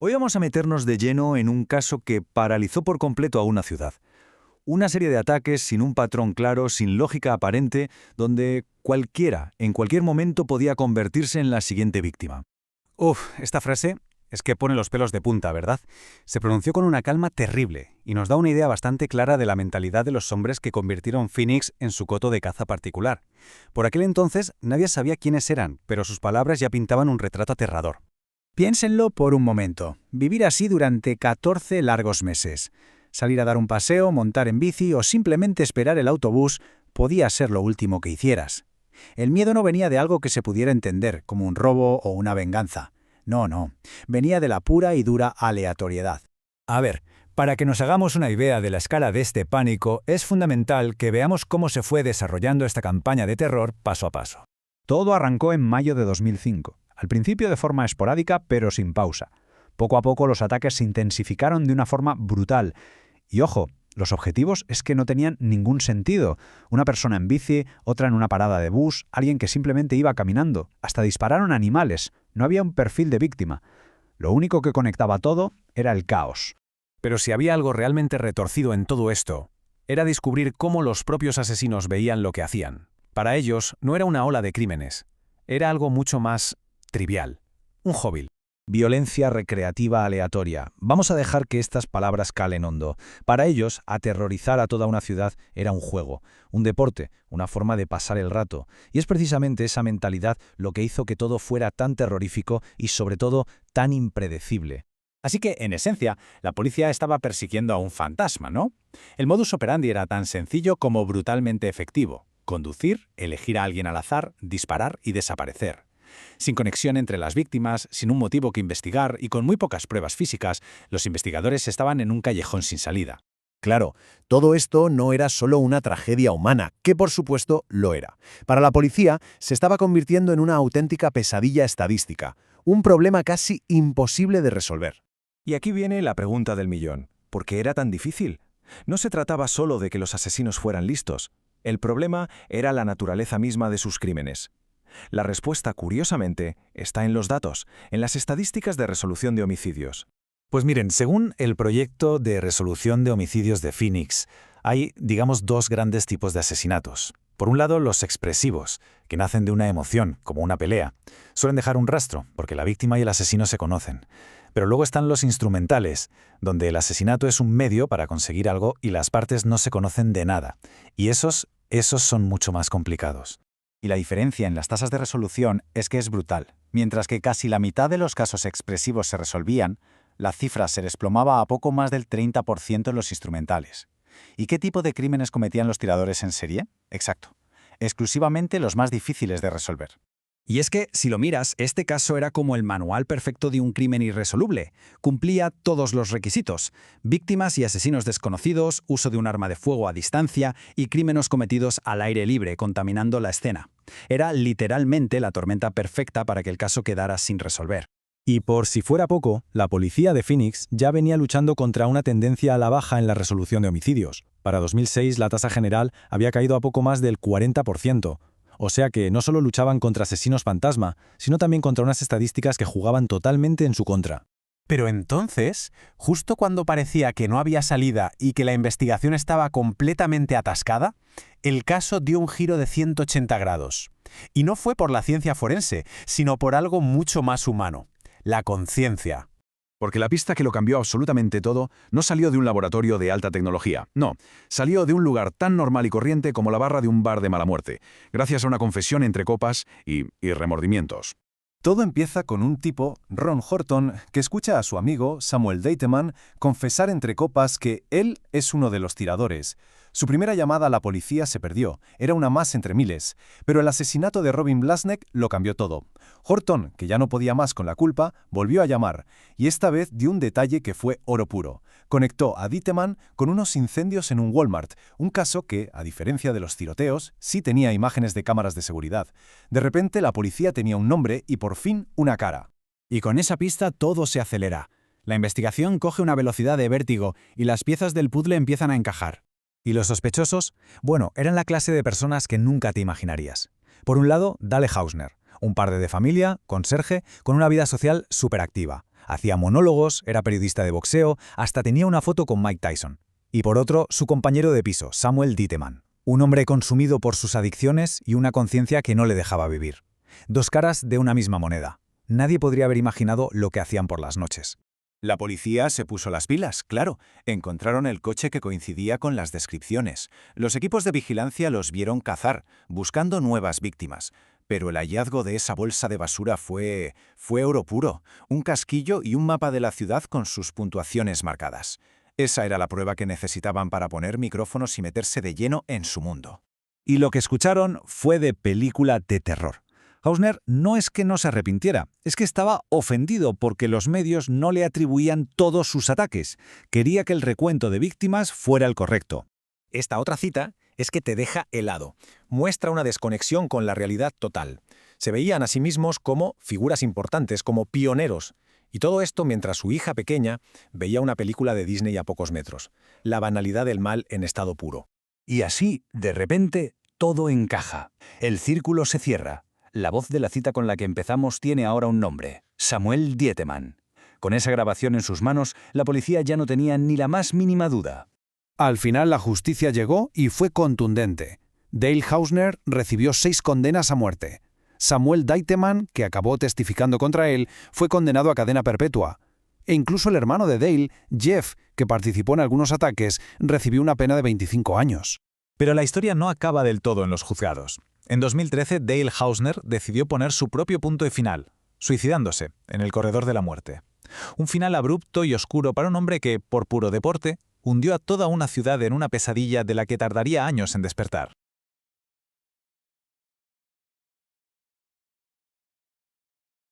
Hoy vamos a meternos de lleno en un caso que paralizó por completo a una ciudad. Una serie de ataques sin un patrón claro, sin lógica aparente, donde cualquiera, en cualquier momento, podía convertirse en la siguiente víctima. Esta frase es que pone los pelos de punta, ¿verdad? Se pronunció con una calma terrible y nos da una idea bastante clara de la mentalidad de los hombres que convirtieron Phoenix en su coto de caza particular. Por aquel entonces nadie sabía quiénes eran, pero sus palabras ya pintaban un retrato aterrador. Piénsenlo por un momento. Vivir así durante 14 largos meses. Salir a dar un paseo, montar en bici o simplemente esperar el autobús podía ser lo último que hicieras. El miedo no venía de algo que se pudiera entender, como un robo o una venganza. No. Venía de la pura y dura aleatoriedad. A ver, para que nos hagamos una idea de la escala de este pánico, es fundamental que veamos cómo se fue desarrollando esta campaña de terror paso a paso. Todo arrancó en mayo de 2005, al principio de forma esporádica pero sin pausa. Poco a poco los ataques se intensificaron de una forma brutal. Y ojo, los objetivos es que no tenían ningún sentido. Una persona en bici, otra en una parada de bus, alguien que simplemente iba caminando. Hasta dispararon animales. No había un perfil de víctima. Lo único que conectaba todo era el caos. Pero si había algo realmente retorcido en todo esto, era descubrir cómo los propios asesinos veían lo que hacían. Para ellos no era una ola de crímenes, era algo mucho más trivial, un hobby. Violencia recreativa aleatoria. Vamos a dejar que estas palabras calen hondo. Para ellos, aterrorizar a toda una ciudad era un juego, un deporte, una forma de pasar el rato. Y es precisamente esa mentalidad lo que hizo que todo fuera tan terrorífico y, sobre todo, tan impredecible. Así que, en esencia, la policía estaba persiguiendo a un fantasma, ¿no? El modus operandi era tan sencillo como brutalmente efectivo. Conducir, elegir a alguien al azar, disparar y desaparecer. Sin conexión entre las víctimas, sin un motivo que investigar y con muy pocas pruebas físicas, los investigadores estaban en un callejón sin salida. Claro, todo esto no era solo una tragedia humana, que por supuesto lo era. Para la policía, se estaba convirtiendo en una auténtica pesadilla estadística, un problema casi imposible de resolver. Y aquí viene la pregunta del millón. ¿Por qué era tan difícil? No se trataba solo de que los asesinos fueran listos. El problema era la naturaleza misma de sus crímenes. La respuesta, curiosamente, está en los datos, en las estadísticas de resolución de homicidios. Pues miren, según el proyecto de resolución de homicidios de Phoenix, hay, digamos, dos grandes tipos de asesinatos. Por un lado, los expresivos, que nacen de una emoción, como una pelea. Suelen dejar un rastro, porque la víctima y el asesino se conocen. Pero luego están los instrumentales, donde el asesinato es un medio para conseguir algo y las partes no se conocen de nada. Y esos son mucho más complicados. Y la diferencia en las tasas de resolución es que es brutal. Mientras que casi la mitad de los casos expresivos se resolvían, la cifra se desplomaba a poco más del 30% en los instrumentales. ¿Y qué tipo de crímenes cometían los tiradores en serie? Exacto. Exclusivamente los más difíciles de resolver. Y es que, si lo miras, este caso era como el manual perfecto de un crimen irresoluble. Cumplía todos los requisitos: víctimas y asesinos desconocidos, uso de un arma de fuego a distancia y crímenes cometidos al aire libre, contaminando la escena. Era literalmente la tormenta perfecta para que el caso quedara sin resolver. Y por si fuera poco, la policía de Phoenix ya venía luchando contra una tendencia a la baja en la resolución de homicidios. Para 2006 la tasa general había caído a poco más del 40%. O sea que no solo luchaban contra asesinos fantasma, sino también contra unas estadísticas que jugaban totalmente en su contra. Pero entonces, justo cuando parecía que no había salida y que la investigación estaba completamente atascada, el caso dio un giro de 180 grados. Y no fue por la ciencia forense, sino por algo mucho más humano: la conciencia. Porque la pista que lo cambió absolutamente todo no salió de un laboratorio de alta tecnología, no, salió de un lugar tan normal y corriente como la barra de un bar de mala muerte, gracias a una confesión entre copas y remordimientos. Todo empieza con un tipo, Ron Horton, que escucha a su amigo, Samuel Deiteman, confesar entre copas que él es uno de los tiradores. Su primera llamada a la policía se perdió, era una más entre miles, pero el asesinato de Robin Blasnek lo cambió todo. Horton, que ya no podía más con la culpa, volvió a llamar, y esta vez dio un detalle que fue oro puro. Conectó a Deiteman con unos incendios en un Walmart, un caso que, a diferencia de los tiroteos, sí tenía imágenes de cámaras de seguridad. De repente la policía tenía un nombre y por fin una cara. Y con esa pista todo se acelera. La investigación coge una velocidad de vértigo y las piezas del puzzle empiezan a encajar. ¿Y los sospechosos? Bueno, eran la clase de personas que nunca te imaginarías. Por un lado, Dale Hausner, un padre de familia, conserje, con una vida social superactiva. Hacía monólogos, era periodista de boxeo, hasta tenía una foto con Mike Tyson. Y por otro, su compañero de piso, Samuel Dietemann. Un hombre consumido por sus adicciones y una conciencia que no le dejaba vivir. Dos caras de una misma moneda. Nadie podría haber imaginado lo que hacían por las noches. La policía se puso las pilas, claro. Encontraron el coche que coincidía con las descripciones. Los equipos de vigilancia los vieron cazar, buscando nuevas víctimas. Pero el hallazgo de esa bolsa de basura fue oro puro, un casquillo y un mapa de la ciudad con sus puntuaciones marcadas. Esa era la prueba que necesitaban para poner micrófonos y meterse de lleno en su mundo. Y lo que escucharon fue de película de terror. Hausner no es que no se arrepintiera, es que estaba ofendido porque los medios no le atribuían todos sus ataques. Quería que el recuento de víctimas fuera el correcto. Esta otra cita es que te deja helado. Muestra una desconexión con la realidad total. Se veían a sí mismos como figuras importantes, como pioneros. Y todo esto mientras su hija pequeña veía una película de Disney a pocos metros. La banalidad del mal en estado puro. Y así, de repente, todo encaja. El círculo se cierra. La voz de la cita con la que empezamos tiene ahora un nombre: Samuel Dietemann. Con esa grabación en sus manos, la policía ya no tenía ni la más mínima duda. Al final la justicia llegó y fue contundente. Dale Hausner recibió 6 condenas a muerte. Samuel Dietemann, que acabó testificando contra él, fue condenado a cadena perpetua. E incluso el hermano de Dale, Jeff, que participó en algunos ataques, recibió una pena de 25 años. Pero la historia no acaba del todo en los juzgados. En 2013, Dale Hausner decidió poner su propio punto de final, suicidándose en el corredor de la muerte. Un final abrupto y oscuro para un hombre que, por puro deporte, hundió a toda una ciudad en una pesadilla de la que tardaría años en despertar.